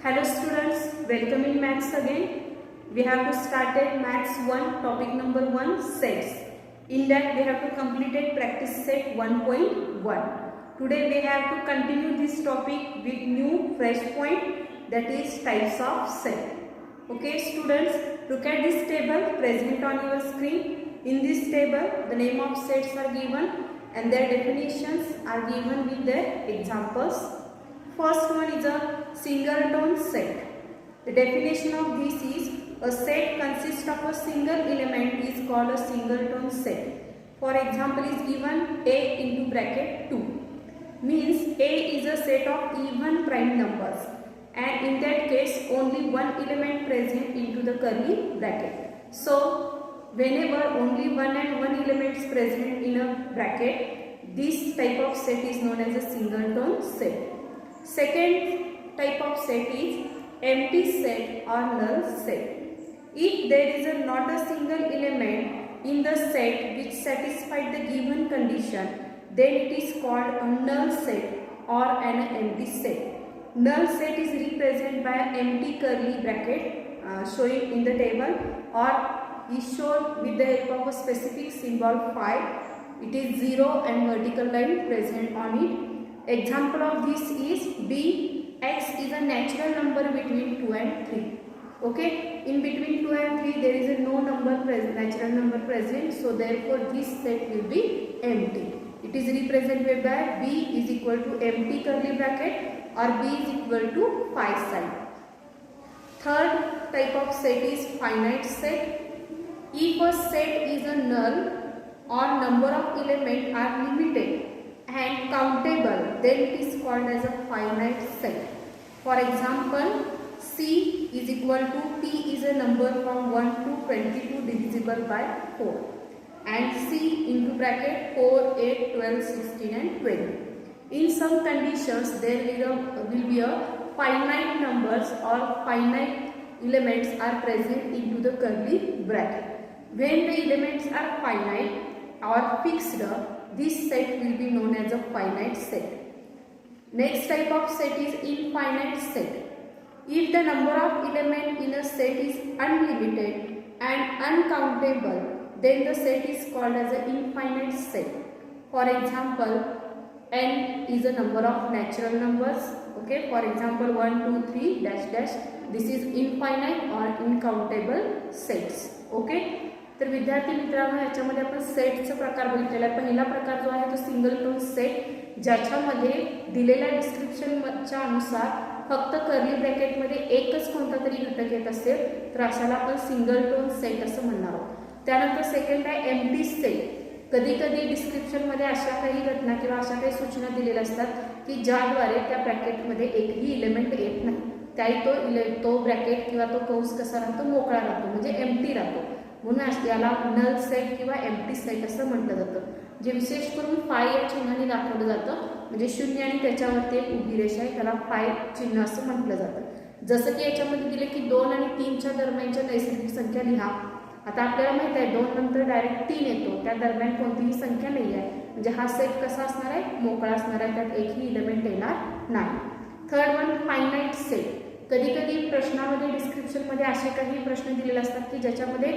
Hello students, welcome in maths again. We have to started maths 1 topic number 1 sets. In that we have to completed practice set 1.1. Today we have to continue this topic with new fresh point, that is types of set. Okay students, look at this table present on your screen. In this table the name of sets are given and their definitions are given with their examples. First one is a singleton set. The definition of this is a set consists of a single element is called a singleton set. For example is given a into bracket 2. Means a is a set of even prime numbers and in that case only one element present into the curly bracket. So whenever only one and one element is present in a bracket, this type of set is known as a singleton set. Second type of set is empty set or null set. If there is not a single element in the set which satisfies the given condition, then it is called a null set or an empty set. Null set is represented by an empty curly bracket showing in the table or is shown with the help of a specific symbol phi. It is 0 and vertical line present on it. Example of this is b. X is a natural number between 2 and 3. Okay, in between 2 and 3 there is no number present, natural number present, so therefore this set will be empty. It is represented by b is equal to empty curly bracket or b is equal to phi sign. Third type of set is finite set. If a set is a null or number of elements are limited and countable, then it is called as a finite set. For example, C is equal to P is a number from 1 to 22 divisible by 4 and C into bracket 4, 8, 12, 16 and 20. In some conditions there will be a finite numbers or finite elements are present into the curly bracket. When the elements are finite or fixed, this set will be known as a finite set. Next type of set is infinite set. If the number of elements in a set is unlimited and uncountable, then the set is called as an infinite set. For example, n is a number of natural numbers. Okay, for example 1, 2, 3 dash dash. This is infinite or uncountable sets. Okay. तर विद्यार्थी मित्रांनो याच्यामध्ये आपण सेटचा प्रकार बघितलेला आहे. पहिला प्रकार जो आहे तो सिंगलटोन सेट, ज्याच्यामध्ये दिलेल्या डिस्क्रिप्शनच्या अनुसार फक्त कर्ली ब्रॅकेटमध्ये एकच कोणता तरी घटक येत असेल तर अशाला आपण सिंगलटोन सेट असं म्हणणार आहोत. त्यानंतर सेकंड आहे एम्प्टी सेट. कधी कधी डिस्क्रिप्शनमध्ये अशा काही घटना किंवा अशा काही सूचना दिलेल्या असतात की ज्याद्वारे त्या ब्रॅकेटमध्ये एकही इलेमेंट येत नाही, त्याही तो ब्रॅकेट किंवा तो कंस कसा राहतो, मोकळा राहतो, म्हणजे एम्प्टी राहतो. म्हणून याला नल सेट किंवा एम्प्टी सेट असं म्हटलं जातं, जे विशेष करून फाय या चिन्हाने दाखवलं जातं. म्हणजे शून्य आणि त्याच्यावरती एक उभी रेषा आहे, त्याला फाय चिन्ह असं म्हटलं जातं. जसं की याच्यामध्ये दिले की 2 आणि 3च्या दरम्यानच्या नैसर्गिक संख्या लिहा. आता आपल्याला माहित आहे 2 नंतर डायरेक्ट 3 येतो, त्या दरम्यान कोणतीही संख्या नाही आहे, म्हणजे हा सेट कसा असणार आहे, मोकळा असणार आहे, त्यात एकही इलेमेंट येणार नाही. Third one finite set. कधी कधी प्रश्नामध्ये डिस्क्रिप्शनमध्ये असे काही प्रश्न दिलेले असतात की ज्याच्यामध्ये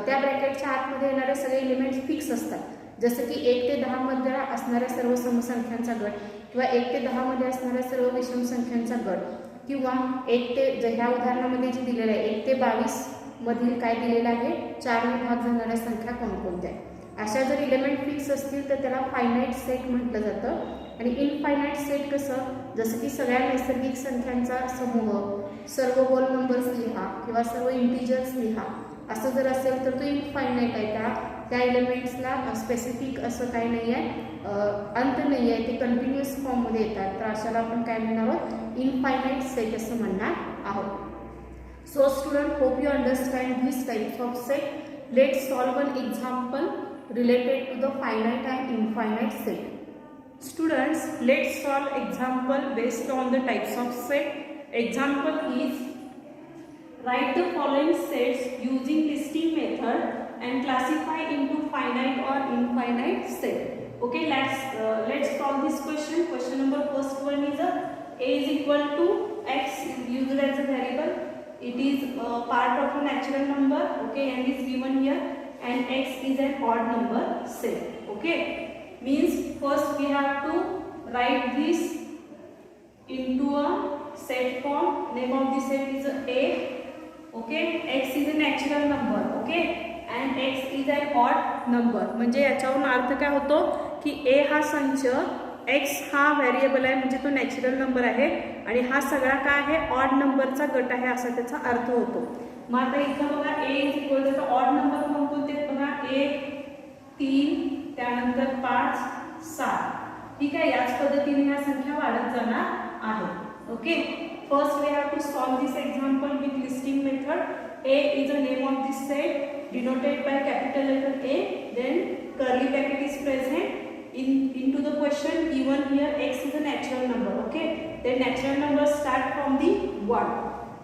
त्या ब्रॅकेटच्या आतमध्ये येणारे सगळे एलिमेंट्स फिक्स असतात. जसं की 1 ते 10 मध्ये असणाऱ्या सर्व समसंख्यांचा गट किंवा 1 ते 10 मध्ये असणाऱ्या सर्व विषम संख्यांचा गट किंवा 1 ते ह्या उदाहरणामध्ये जे दिलेलं आहे 1 ते 22 मधील काय दिलेलं आहे, 4 ने भाग जाणाऱ्या संख्या कोणकोणत्या. अशा जर इलेमेंट फिक्स असतील तर त्याला फायनाईट सेट म्हटलं जातं. आणि इनफायनाईट सेट कसं, जसं की सगळ्या नैसर्गिक संख्यांचा समूह, सर्व होल नंबर्स लिहा किंवा सर्व इंटिजर्स लिहा, असं जर असेल तर तो इनफायनाईट आहे. त्या एलिमेंट्सला स्पेसिफिक असं काही नाही आहे, अंत नाही आहे, ते कंटिन्युअस फॉर्ममध्ये येतात, तर अशाला आपण काय म्हणणार आहोत, इनफायनाईट सेट असं म्हणणार आहोत. So student, hope you understand this types of set. Let's solve one example related to the finite and infinite set. Students, let's solve example based on the types of set. Example is, write the following sets using listing method and classify into finite or infinite set. Okay, let's solve this question. Question number first one is a a is equal to x is used as a variable. It is part of a natural number, okay, and is given here, and x is an odd number set. Okay, means first we have to write this into a set form. Name of the set is a, okay, x is a natural number, okay, and x is an odd number. म्हणजे याच्यावरून अर्थ काय होतो की a हा संच, x हा variable आहे म्हणजे तो नॅचरल नंबर आहे, आणि हा सगळा काय आहे ऑड नंबरचा गट आहे असा त्याचा अर्थ होतो. मग आता इथं बघा a is equal to odd number कोणकोणते बघा 1 3 त्यानंतर 5 7. ठीक आहे, याच पद्धतीने ह्या संख्या वाढत जाणार आहेत. Okay, first we have to solve this example with listing method. a is the name of this set denoted by capital letter A, then curly bracket is present. Into the question given here x is a natural number, okay, then natural numbers start from the 1,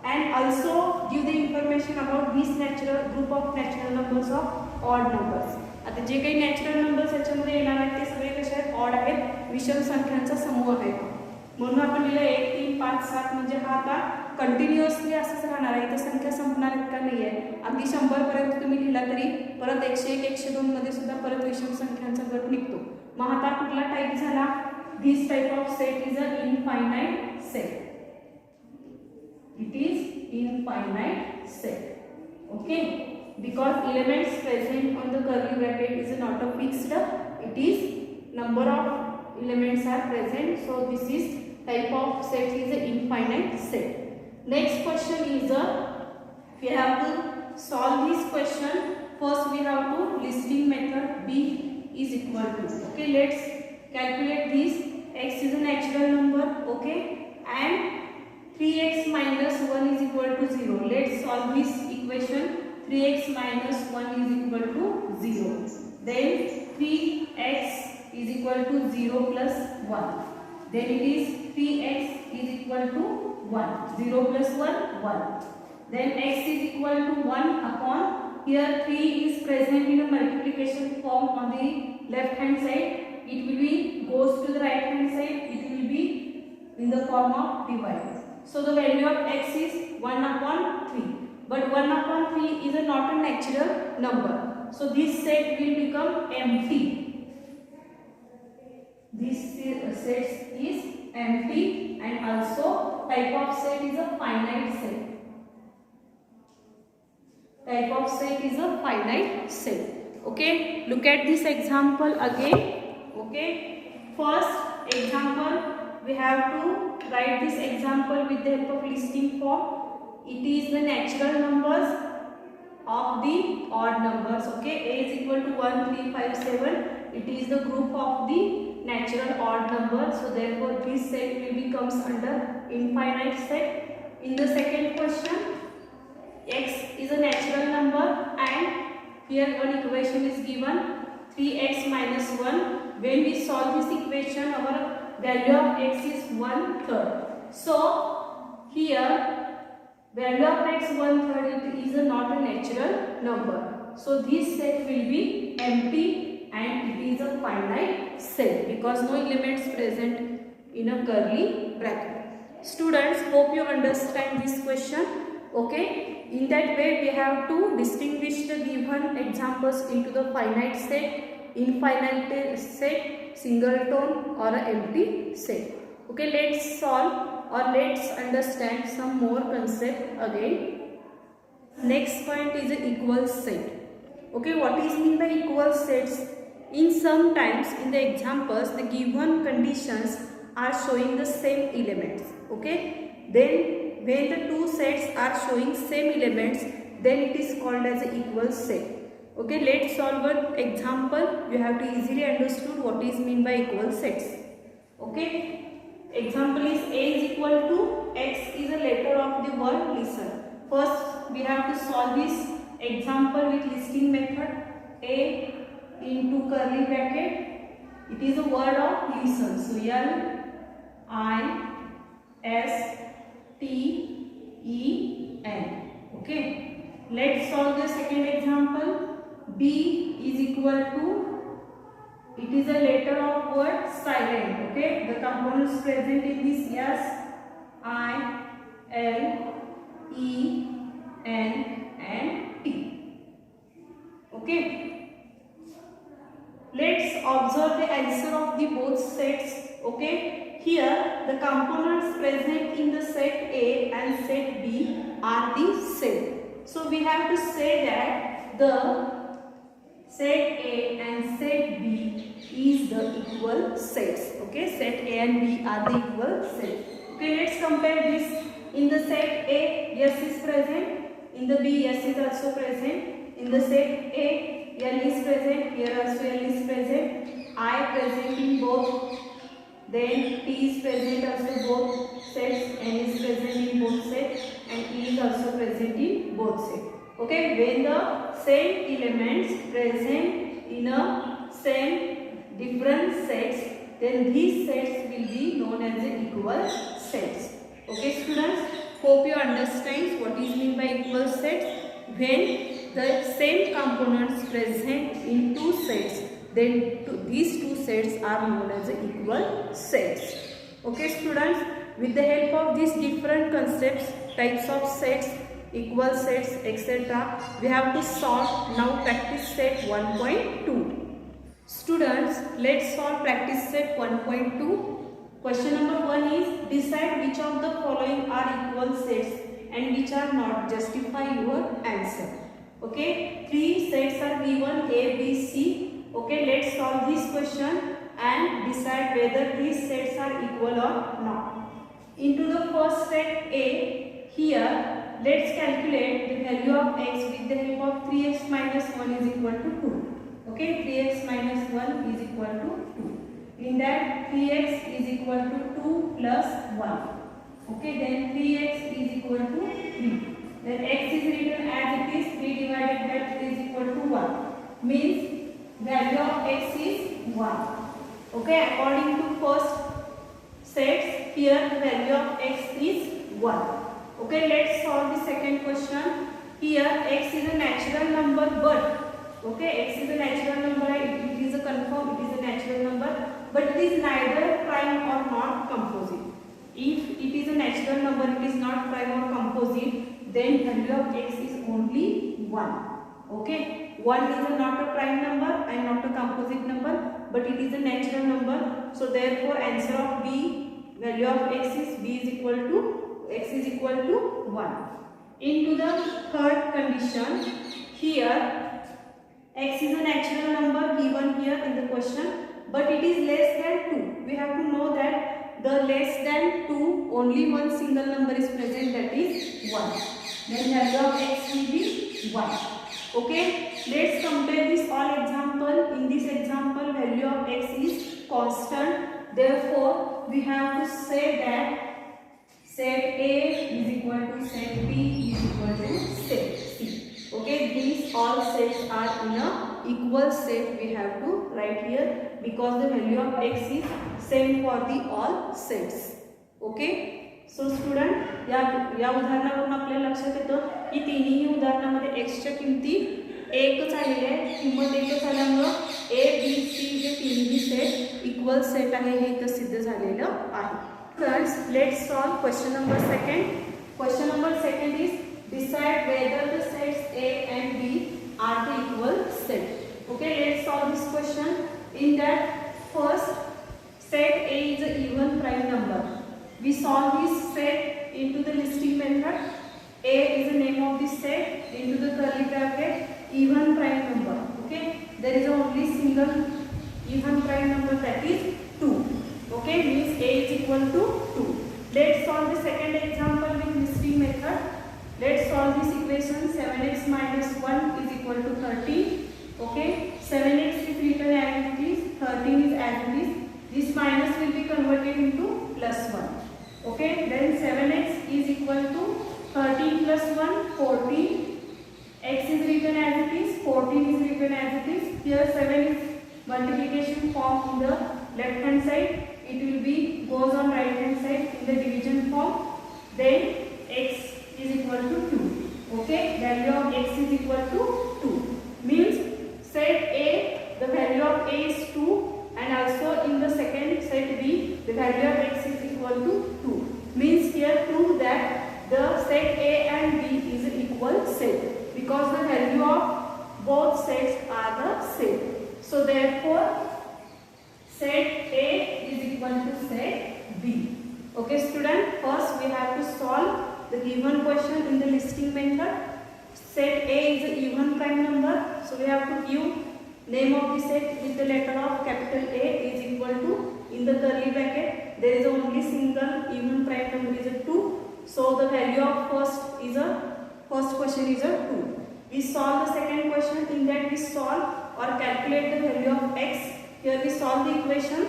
and also give the information about this natural group of natural numbers of odd numbers. आता जे काही natural numbers याच्यामध्ये येणार आहेत ते सगळे कसे आहेत odd आहेत, विषम संख्यांचा समूह आहे. म्हणून आपण लिहिलं 1 3 5 7 म्हणजे हा आता कंटिन्युअसली असंच राहणार आहे. इथं संख्या संपणार आहेत का नाही आहे, अगदी 100 पर्यंत तुम्ही लिहिला तरी परत 101 102 मध्ये सुद्धा परत विषम संख्यांचा गट निघतो. मग आता कुठला टाइप झाला, this type of set is a infinite set. It is infinite set. Okay, because elements present on the curly bracket is not a fixed, it is number of elements are present, so this is type of set is a infinite set. Next question is we have to solve this question. First we have to listing method b is equal to, okay, let's calculate this. X is a natural number, okay, and 3x minus 1 is equal to 0. Let's solve this equation. 3x minus 1 is equal to 0. Then 3x is equal to 0 plus 1. Then it is 3x is equal to 1. 0 plus 1, 1. Then x is equal to 1 upon, here 3 is present in a multiplication form on the left hand side. It will be goes to the right hand side. It will be in the form of divide. So the value of x is 1 upon 3. But 1 upon 3 is not a natural number. So this set will become empty. This set is empty, and also type of set is a finite set. Type of set is a finite set. Okay, look at this example again. Okay, first example we have to write this example with the help of listing form. It is the natural numbers of the odd numbers. Okay, a is equal to 1 3 5 7. It is the group of the natural odd numbers, so therefore this set will becomes under infinite set. In the second question, x is a natural number, and here one equation is given 3x minus 1. When we solve this equation, our value of x is 1/3. So here value of x 1/3, it is not a natural number, so this set will be empty and it is a finite set because no elements present in a curly bracket. Students, hope you understand this question. Okay, in that way we have to distinguish the given examples into the finite set, infinite set, singleton or an empty set. Okay, let's solve or let's understand some more concept again. Next point is an equal set. Okay, what is mean by equal sets? In sometimes in the examples the given conditions are showing the same elements. Okay, then when the two sets are showing same elements, then it is called as an equal set. Okay, let's solve an example. You have to easily understood what is mean by equal sets. Okay, example is a is equal to x is a letter of the word listen. First we have to solve this example with listing method. A into curly bracket, it is a word of listen, so L I S T E N. Okay, let's solve the second example. B is equal to, it is a letter of word silent. Okay, the components present in this, yes, I, L, E, N and T. Okay. Let's observe the answer of the both sets. Okay. Here the components present in the set A and set B are the same. So we have to say that the set A and set B is the equal sets. Okay, set A and B are the equal sets. Okay, let's compare this. In the set A, S is present. In the B, S is also present. In the set A, L is present. Here also L is present. I present in both. Then T is present also both sets. N is present in both sets. And E is also present in both sets. Okay, when the same elements present in a same different sets, then these sets will be known as the equal sets. Okay students, hope you understand what is meant by equal sets. When the same components present in two sets, then these two sets are known as the equal sets. Okay students, with the help of these different concepts, types of sets, equal sets, etc., we have to solve now practice set 1.2. Students, let's solve practice set 1.2. Question number 1 is decide which of the following are equal sets and which are not. Justify your answer. Okay, 3 sets are given A, B, C. Okay, let's solve this question and decide whether these sets are equal or not. Into the first set A, here let's calculate the value of x with the help of 3x minus 1 is equal to 2. Okay, 3x minus 1 is equal to 2. In that 3x is equal to 2 plus 1. Okay, then 3x is equal to 3. Then x is written as it is, 3 divided by 3 is equal to 1. Means value of x is 1. Okay, according to first sets, here the value of x is 1. Okay, let's solve the second question. Here x is a natural number, but okay, x is a natural number, it is a confirm, it is a natural number, but it is neither prime or not composite. If it is a natural number, it is not prime or composite, then value of x is only 1. Okay, 1 is not a prime number and not a composite number, but it is a natural number. So therefore answer of B, value of x is B is equal to x is equal to 1. Into the third condition, here x is a natural number given here in the question, but it is less than 2. We have to know that the less than 2, only one single number is present, that is 1. Then value of x will be 1. Okay, let's compare this all example. In this example, value of x is constant. Therefore, we have to say that set A is equal to set B is equal to set C. Okay, these all sets are in a equal set. We have to write here because the value of x is same for the all sets. Okay. So student या उदाहरणावरून आपल्याला लक्षात येतं की तिन्ही उदाहरणामध्ये x च्या किमती एकच आलेल्या आहेत. किंमत एकच आल्यामुळे A, B, C जे तिन्ही सेट इक्वल सेट आहे हे इथं सिद्ध झालेलं आहे. Friends, let's solve question number 2. Question number 2 is decide whether the sets A and B are the equal set. Okay, let's solve this question. In that first set A is an even prime number. We solve this set into the listing method. A is the name of this set, into the curly bracket, even prime number. Okay, there is only single even prime number, that is 2. Okay, means A is equal to 2. Let's solve the second example with listing method. Let's solve this equation. 7x minus 1 is equal to 13. Okay, 7x is written as it is, 13 is as it is. This minus will be converted into plus 1. Okay, then 7x is equal to 13 plus 1, 14. X is written as it is, 14 is written as it is. Here 7 is multiplication form in the left hand side. It will be goes on right hand side in the division form. Then x is equal to 2. Okay, value of x is equal to 2. Means set A, the value of A is 2, and also in the second set B, the value of x is equal to 2. Means here both sets are the same. So therefore set A is equal to set B. Okay student, first we have to solve the given question in the listing method. Set A is an even prime number, so we have to give name of the set with the letter of capital A is equal to, in the curly bracket there is only single even prime number is a 2. So the value of first question is a 2. We solve the second question. In that we solve or calculate the value of x. Here we solve the equation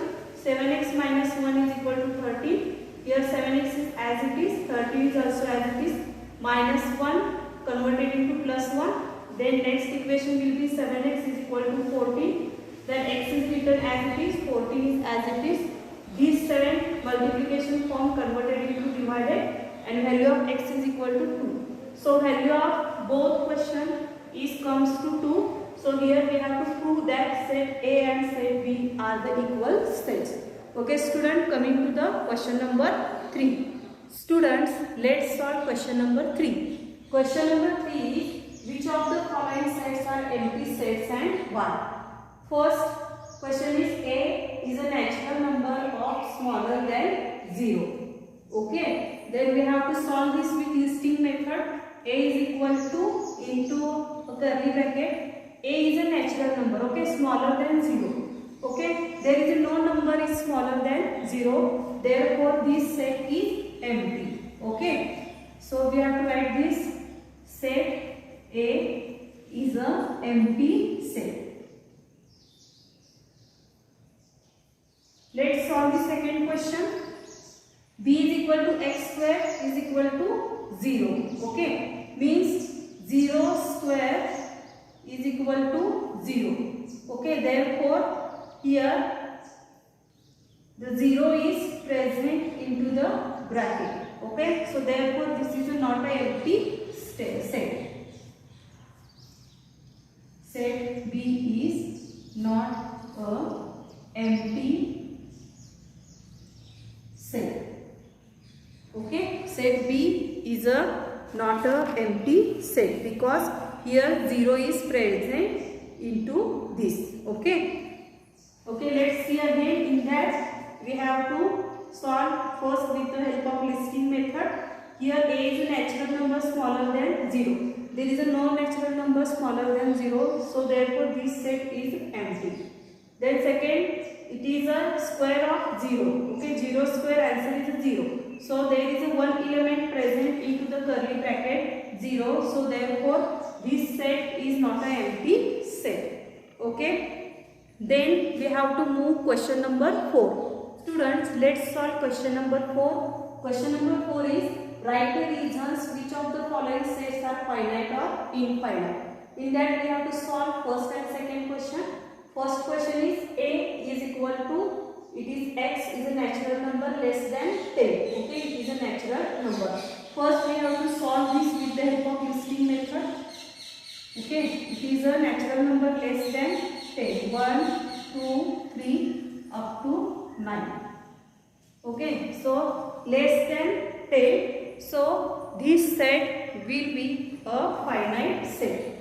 7x minus 1 is equal to 30. Here 7x is as it is, 30 is also as it is, minus 1 converted into plus 1. Then next equation will be 7x is equal to 14. Then x is written as it is, 14 is as it is. These 7 multiplication form converted into divided, and value of x is equal to 2. So value of both question is comes to 2. So here we have to prove that set A and set B are the equal sets. Okay student, coming to the question number 3. Students, let's solve question number 3. Question number 3 is, which of the following sets are empty sets and why? First question is, A is a natural number of smaller than 0. Okay, then we have to solve this with listing method. A is equal to into a curly bracket. A is a natural number, okay, smaller than 0. Okay, there is no number is smaller than 0. Therefore, this set is empty. Okay, so we have to write this set A is a empty set. Let's solve the second question. B is equal to x square is equal to 0. Okay, means 0 square is equal to 0. Okay, therefore here the 0 is present into the bracket. Okay, so therefore this is not an empty set. Set B is not a empty set. Okay, set B is not a empty set because here 0 is present into this. Okay, let's see again. In that we have to solve first with the help of listing method. Here A is a natural number smaller than 0. There is a no natural number smaller than 0, so therefore this set is empty. Then second, it is a square of 0. Okay, 0 square answer is 0. So there is a one element present into the curly bracket 0. So therefore this set is not an empty set. Okay. Then we have to move question number 4. Students, let's solve question number 4. Question number 4 is, write the reasons which of the following sets are finite or infinite. In that we have to solve first and second question. First question is, A is equal to, it is x is a natural number less than 10. Okay, it is a natural number. First we have to solve this with the help of listing method. Okay, it is a natural number less than 10. 1, 2, 3 up to 9. Okay, so less than 10. So this set will be a finite set.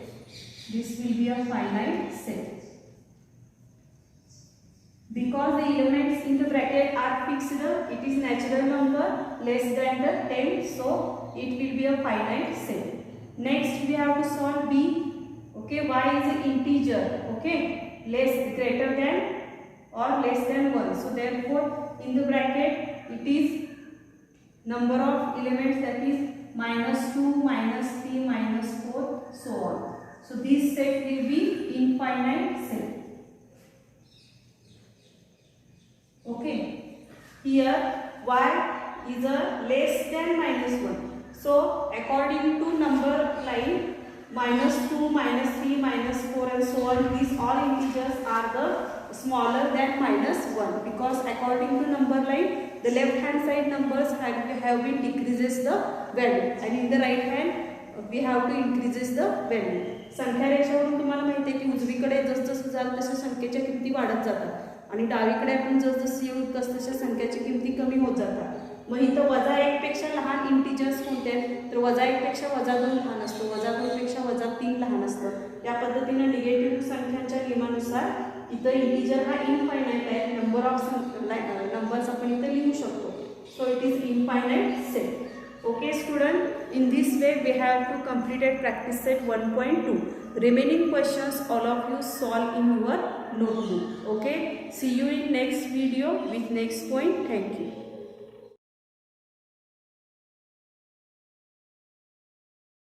This will be a finite set. Because the elements in the bracket are fixed, it is natural number less than the 10, so it will be a finite set. Next we have to solve B. Okay, y is an integer. Okay, greater than or less than 1. So therefore in the bracket it is number of elements, that is -2, -3, -4, so on. So this set will be infinite set. Okay, here y is a less than -1. So according to number line, -2, -3, -4 and so on, these all integers are the smaller than -1, because according to number line the left hand side numbers have been decreases the value and in the right hand we have to increases the value. संख्या रेषेवरून तुम्हाला माहिती आहे की उजवीकडे जसजसं जाल तशा संख्येच्या किमती वाढत जातात आणि डावीकडे आपण जसजसे येऊ तसतशा संख्याच्या किमती कमी होत जातात. मग इथं -1 पेक्षा लहान इंटिजर्स कोणते आहेत तर -1 पेक्षा -2 लहान असतो, -2 पेक्षा -3 लहान असतं, त्या पद्धतीने निगेटिव्ह संख्यांच्या नियमानुसार इथं इंटिजर हा इनफायनाइट आहे, नंबर ऑफ नंबर्स आपण इथं लिहू शकतो. So it is infinite set. Okay student, in this way we have to completed practice set 1.2. Remaining questions all of you solve in your notebook. Okay, see you in next video with next point. Thank you.